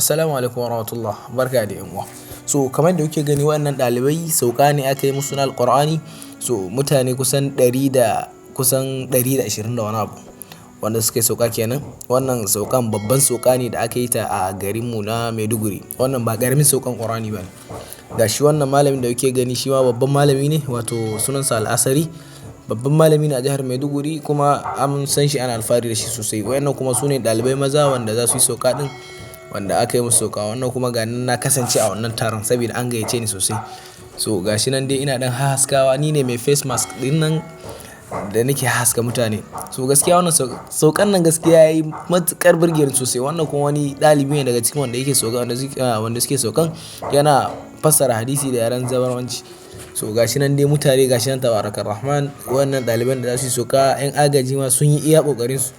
Assalamu alaikum warahmatullah, barka da yan uwa. So kamar da kuke gani wannan ɗalibai sauka ne aka yi musu na Alqur'ani. So mutane kusan 120 da wani abu wanda suka yi sauka kenan. Wannan saukan babban sauka ne da aka yi ta a garinmu na Maiduguri. Wannan ba ƙaramin saukan Qur'ani ba ne. Ga shi wannan malamin da kuke gani shi ma babban malami ne, wato sunansa Al-Asari. Babban malami ne a jihar Maiduguri kuma an san shi, ana alfahari da shi sosai. Wayannan kuma su ne ɗalibai maza wanda za su yi sauka ɗin, wanda aka yi musu sauka. Wannan kuma ga nan na kasance a wannan taron saboda an gayyace ni sosai. So ga shi nan dai ina dan haskawa, ni ne mai face mask din nan da nake haska mutane. So gaskiya wannan saukan nan gaskiya yayi matukar burge ni sosai. Wannan kuma wani ɗalibi ne daga cikin wanda yake sauka, wanda suke saukan, yana fassara hadisi da yaren Zabarmanci. So ga shi nan dai mutane, ga shi nan tabarakar Rahman. Wannan ɗaliban da za su yi sauka, 'yan agaji ma sun yi iya ƙoƙarin su.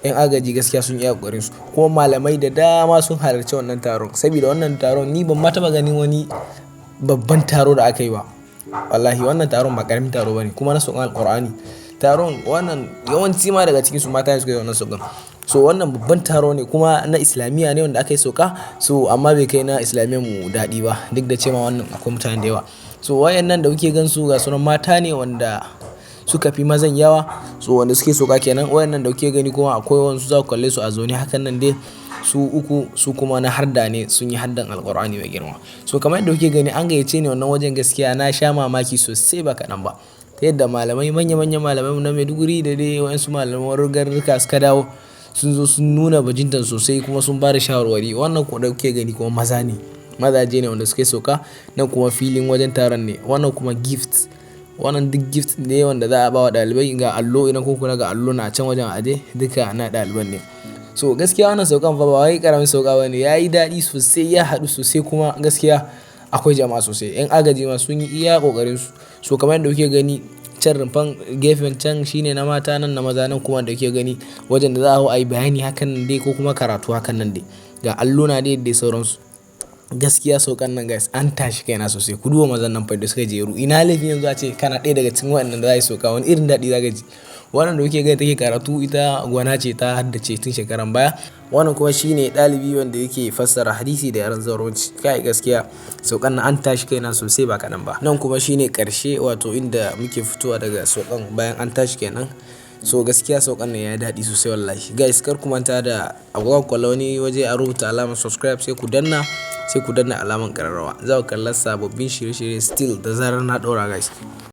'Yan agaji gaskiya sun iya ƙoƙarin su, kuma malamai da dama sun halarci wannan taron. Saboda wannan taron ni ban ma taɓa ganin wani babban taro da aka yi ba. Wallahi wannan taron ba ƙaramin taro bane, kuma na saukan Alqur'ani. Taron wannan yawanci ma daga cikin su mata ne suka yi wannan saukan. So wannan babban taro ne kuma na Islamiyya ne wanda aka yi sauka. So amma bai kai na Islamiyyar mu daɗi ba, duk da cewa wannan akwai mutane da yawa. So wayannan da kuke gan su ga sunan mata ne wanda suka fi mazan yawa. So wanda suke sauka kenan. Wayannan da kuke gani kuma akwai wasu za ku kalle su a zaune hakan nan dai, su uku, su kuma na harda ne, sun yi haddan Alqur'ani mai girma. So kamar yadda kuke gani an gayyace ni wannan wajen, gaskiya na sha mamaki sosai ba kaɗan ba. Ta yadda malamai, manya-manyan malamai na Maiduguri da dai wayansu malaman garuruka suka dawo, sun zo sun nuna bajintan sosai kuma sun ba da shawarwari. Wannan ko da kuke gani kuma maza ne, mazaje ne wanda suke sauka. Nan kuma filin wajen taron ne. Wannan kuma gift, wannan duk gift ne wanda za a ba wa ɗalibai. Ga allo, idan kun kula ga allo na can wajen aje, duka na ɗaliban ne. So gaskiya wannan saukan fa ba wai ƙaramin sauka ba ne, ya yi daɗi sosai, ya haɗu sosai, kuma gaskiya akwai jama'a sosai. 'Yan agaji ma sun yi iya ƙoƙarin su. So kamar yadda kuke gani, can rumfan gefen can shine na mata, nan na maza. Nan kuma da kuke gani wajen da za a hau a yi bayani hakan nan dai, ko kuma karatu hakan nan dai. Ga allo na dai da sauransu. Gaskiya saukan nan guys an tashi kaina sosai. Ku duba mazan nan fa da suka jeru. Ina laifin yanzu a ce kana ɗaya daga cikin waɗannan da za su sauka, wani irin daɗi za ka ji. Wannan da kuke gani take karatu, ita gwana ce, ta haddace tun shekaran baya. Wannan kuma shine ɗalibi wanda yake fassara hadisi da yaren Zabarmanci. Kai gaskiya saukan nan an tashi kaina sosai ba kaɗan ba. Nan kuma shine ƙarshe, wato inda muke fitowa daga saukan bayan an tashi kenan. So gaskiya saukan nan ya daɗi sosai wallahi. Guys kar ku manta da agogon kwallo wani waje a rubuta alamar subscribe, sai ku danna alamar ƙararrawa. Za ku kalla sababbin shirye-shirye still da zarar na ɗora guys.